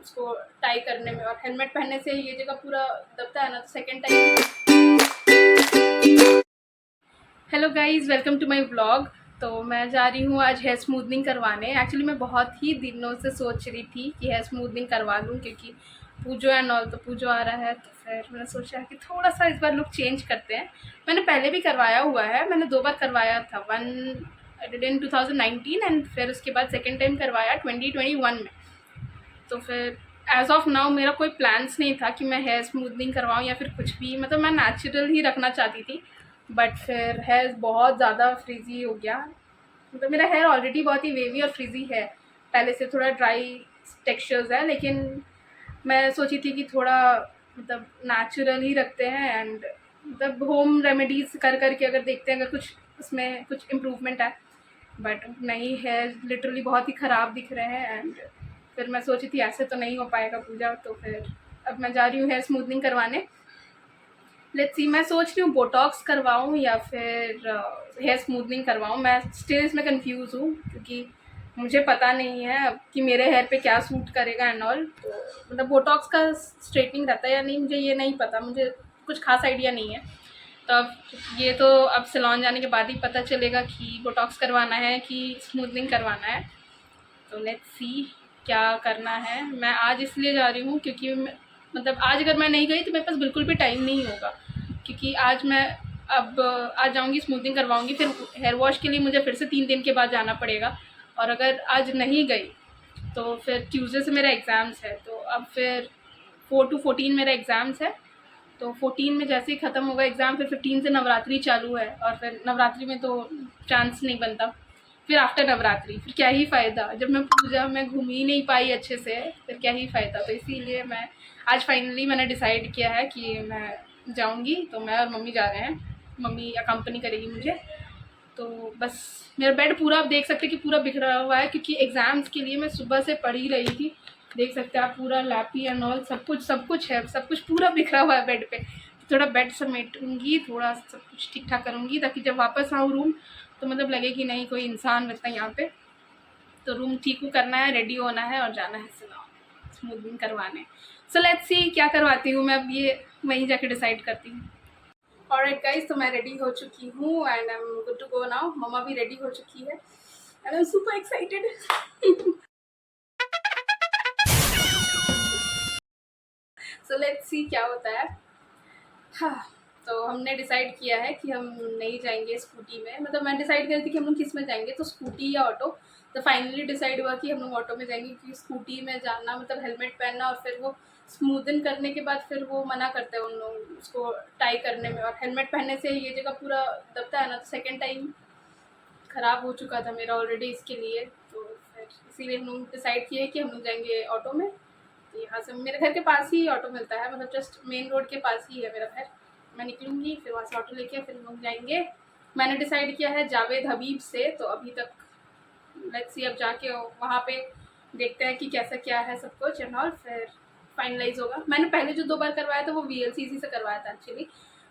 उसको टाई करने में, और हेलमेट पहनने से ये जगह पूरा दबता है ना, तो second time. Hello guys, welcome to my vlog. तो मैं जा रही हूँ आज हेयर स्मूथनिंग करवाने। एक्चुअली मैं बहुत ही दिनों से सोच रही थी कि हेयर स्मूथनिंग करवा लूँ, क्योंकि पूजो एंड ऑल, तो पूजो आ रहा है, तो फिर मैंने सोचा कि थोड़ा सा इस बार लुक चेंज करते हैं। मैंने पहले भी करवाया हुआ है, मैंने 2 बार करवाया था। One I did in 2019 and फिर उसके बाद सेकेंड टाइम करवाया 2021 में। तो फिर एज़ ऑफ नाउ मेरा कोई प्लान्स नहीं था कि मैं हेयर स्मूथनिंग करवाऊँ या फिर कुछ भी, मतलब मैं नेचुरल ही रखना चाहती थी। बट फिर हेयर बहुत ज़्यादा फ्रीज़ी हो गया। मतलब मेरा हेयर ऑलरेडी बहुत ही वेवी और फ्रीज़ी है, पहले से थोड़ा ड्राई टेक्सचर्स है, लेकिन मैं सोची थी कि थोड़ा मतलब नेचुरल ही रखते हैं एंड मतलब होम रेमेडीज़ कर करके अगर देखते हैं अगर कुछ उसमें कुछ इम्प्रूवमेंट है। बट नहीं, हेयर लिटरली बहुत ही ख़राब दिख रहे हैं एंड फिर मैं सोची थी ऐसे तो नहीं हो पाएगा पूजा, तो फिर अब मैं जा रही हूँ हेयर स्मूथनिंग करवाने। लेट्स सी, मैं सोच रही हूँ बोटॉक्स करवाऊँ या फिर हेयर स्मूथनिंग करवाऊँ। मैं स्टिल इसमें कंफ्यूज हूँ, क्योंकि मुझे पता नहीं है अब कि मेरे हेयर पे क्या सूट करेगा एंड ऑल। तो मतलब बोटॉक्स का स्ट्रेटनिंग रहता है या नहीं, मुझे ये नहीं पता, मुझे कुछ खास आइडिया नहीं है। तो अब सैलून जाने के बाद ही पता चलेगा कि बोटॉक्स करवाना है कि स्मूथनिंग करवाना है। तो लेट्स सी क्या करना है। मैं आज इसलिए जा रही हूँ क्योंकि मतलब आज अगर मैं नहीं गई तो मेरे पास बिल्कुल भी टाइम नहीं होगा, क्योंकि आज मैं अब आज जाऊँगी स्मूथनिंग करवाऊँगी, फिर हेयर वॉश के लिए मुझे फिर से 3 दिन के बाद जाना पड़ेगा। और अगर आज नहीं गई तो फिर ट्यूसडे से मेरा एग्ज़ाम्स है, तो अब फिर 4 to 14 मेरा एग्ज़ाम्स है। तो 14 में जैसे ही ख़त्म होगा एग्ज़ाम, फिर 15 से नवरात्रि चालू है, और फिर नवरात्रि में तो चांस नहीं बनता। फिर आफ्टर नवरात्रि फिर क्या ही फ़ायदा, जब मैं पूजा में घूम ही नहीं पाई अच्छे से, फिर क्या ही फ़ायदा। तो इसीलिए मैं आज फाइनली मैंने डिसाइड किया है कि मैं जाऊँगी। तो मैं और मम्मी जा रहे हैं, मम्मी अकम्पनी करेगी मुझे। तो बस मेरा बेड पूरा आप देख सकते हैं कि पूरा बिखरा हुआ है, क्योंकि एग्ज़ाम्स के लिए मैं सुबह से पढ़ ही रही थी। देख सकते हैं आप, पूरा लैपी एंड ऑल सब कुछ है, सब कुछ पूरा बिखरा हुआ है बेड पे। थोड़ा बेड समेटूँगी, थोड़ा सब कुछ ठीक ठाक करूँगी, ताकि जब वापस आऊँ रूम तो मतलब लगे कि नहीं कोई इंसान रहता है यहाँ पे। तो रूम ठीक करना है, रेडी होना है और जाना है सैलून स्मूथनिंग करवाने। सो लेट्स सी क्या करवाती हूँ मैं, अब ये वहीं जाके डिसाइड करती हूँ। ऑलराइट गाइस, तो मैं रेडी हो चुकी हूँ and I am good to go now. मम्मा भी रेडी हो चुकी है and I am super excited. So let's see क्या होता है। हाँ, तो हमने डिसाइड किया है कि हम नहीं जाएंगे स्कूटी में, मतलब मैं डिसाइड करी थी कि हम लोग किस में जाएंगे, तो स्कूटी या ऑटो। तो फाइनली डिसाइड हुआ कि हम लोग ऑटो में जाएंगे, क्योंकि स्कूटी में जाना मतलब हेलमेट पहनना, और फिर वो स्मूदन करने के बाद फिर वो मना करते हैं उन लोग उसको टाई करने में, और हेलमेट पहनने से ये जगह पूरा दबता है ना, तो सेकेंड टाइम ख़राब हो चुका था मेरा ऑलरेडी इसके लिए। तो फिर इसीलिए हम लोग डिसाइड किए कि हम लोग जाएंगे ऑटो में। तो यहाँ से मेरे घर के पास ही ऑटो मिलता है, मतलब जस्ट मेन रोड के पास ही है मेरा घर। मैं निकलूँगी, फिर वहाँ से ऑटो लेके फिर हम लोग जाएंगे। मैंने डिसाइड किया है जावेद हबीब से, तो अभी तक लेट्स सी अब जाके वहाँ पे देखते हैं कि कैसा क्या है सब कुछ एंड ऑल, फिर फाइनलाइज होगा। मैंने पहले जो 2 बार करवाया था वो VLCC से करवाया था एक्चुअली,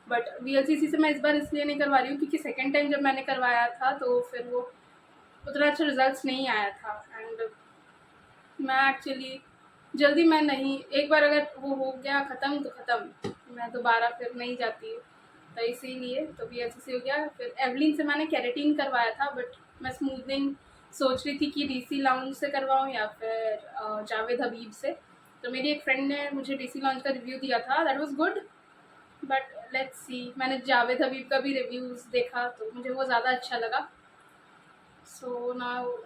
बट VLCC से मैं इस बार इसलिए नहीं करवा रही हूँ क्योंकि सेकेंड टाइम जब मैंने करवाया था तो फिर वो उतना अच्छा रिजल्ट्स नहीं आया था। एंड मैं एक्चुअली जल्दी मैं नहीं, एक बार अगर वो हो गया ख़त्म तो ख़त्म, मैं दोबारा फिर नहीं जाती हूँ। तो इसीलिए तो VLCC हो गया। फिर एवलिन से मैंने केराटिन करवाया था, बट मैं स्मूथनिंग सोच रही थी कि DC लाउंज से करवाऊँ या फिर जावेद हबीब से। तो मेरी एक फ्रेंड ने मुझे DC लाउंज का रिव्यू दिया था, that was good, but let's see, मैंने जावेद हबीब का भी रिव्यूज़ देखा तो मुझे वो ज़्यादा अच्छा लगा। सो नाउ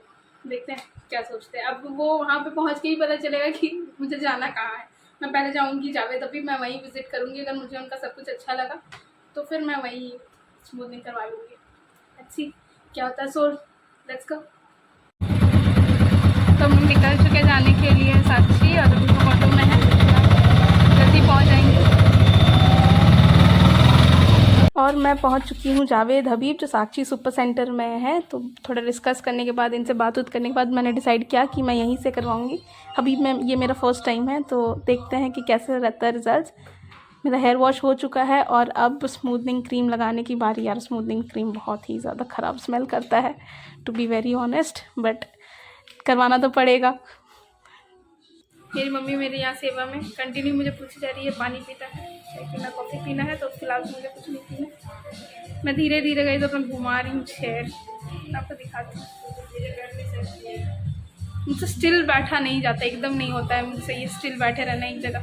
देखते हैं क्या सोचते हैं। अब वो वहाँ पे पहुँच के ही पता चलेगा कि मुझे जाना कहाँ है। मैं पहले जाऊँगी जावेद हबीब, मैं वहीं विज़िट करूँगी, अगर मुझे उनका सब कुछ अच्छा लगा तो फिर मैं वहीं स्मूथनिंग करवा लूँगी। लेट्स सी क्या होता है। So let's go. तो हम निकल चुके जाने के लिए साक्षी, और अभी हम ऑटो में हैं, जल्दी पहुँच जाएंगे। और मैं पहुंच चुकी हूं जावेद हबीब, जो साक्षी सुपर सेंटर में है। तो थोड़ा डिस्कस करने के बाद, इनसे बात करने के बाद मैंने डिसाइड किया कि मैं यहीं से करवाऊंगी। हबीब में ये मेरा फर्स्ट टाइम है, तो देखते हैं कि कैसे रहता है रिजल्ट। मेरा हेयर वॉश हो चुका है और अब स्मूथनिंग क्रीम लगाने की बारी। यार स्मूथनिंग क्रीम बहुत ही ज़्यादा ख़राब स्मेल करता है, to be very honest, but करवाना तो पड़ेगा। मेरी मम्मी मेरे यहाँ सेवा में कंटिन्यू मुझे पूछी जा रही है पानी पीता है, चाय पीना, कॉफ़ी पीना है। तो फिलहाल तो मुझे कुछ नहीं पीना। मैं धीरे धीरे गई तो अपना घुमा रही हूँ शहर, आपको दिखाती हूँ। मुझसे स्टिल बैठा नहीं जाता, एकदम नहीं होता है मुझसे ये स्टिल बैठे रहना एक जगह,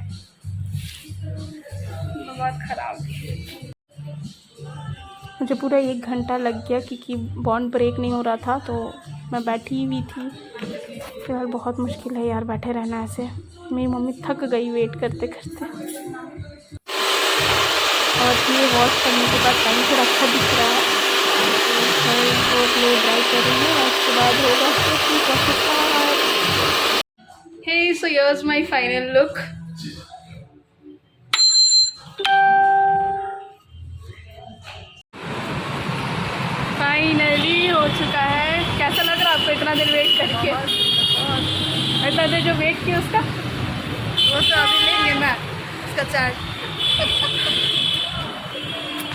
बहुत ख़राब। मुझे पूरा 1 घंटा लग गया क्योंकि बॉन्ड ब्रेक नहीं हो रहा था, तो मैं बैठी हुई थी। फिलहाल बहुत मुश्किल है यार बैठे रहना ऐसे। मेरी मम्मी थक गई वेट करते करते। और ये वॉश करने के बाद टाइम थोड़ा अच्छा दिख रहा है, वो लो ड्राई करेंगे और उसके बाद होगा हे। So here's my final look. Finally हो चुका है। कैसा लग रहा है आपको इतना देर वेट करके? इतना देर जो वेट किया उसका वो तो अभी लेंगे ना उसका चार्ज।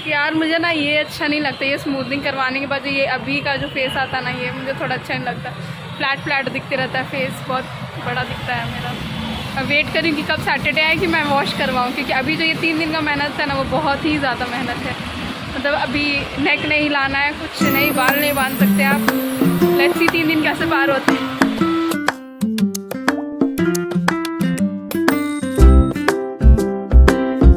यार मुझे ना ये अच्छा नहीं लगता, ये स्मूथनिंग करवाने के बाद जो ये अभी का जो फेस आता है ना, ये मुझे थोड़ा अच्छा नहीं लगता। फ्लैट फ्लैट दिखते रहता है फेस, बहुत बड़ा दिखता है मेरा। अब वेट करूँ कि कब सैटरडे आए कि मैं वॉश करवाऊँ, क्योंकि अभी जो ये 3 दिन का मेहनत है ना वो बहुत ही ज़्यादा मेहनत है। मतलब अभी नेक नहीं लाना है, कुछ नहीं, बाल नहीं बांध सकते आप। लेट्स सी 3 दिन कैसे पार होते हैं।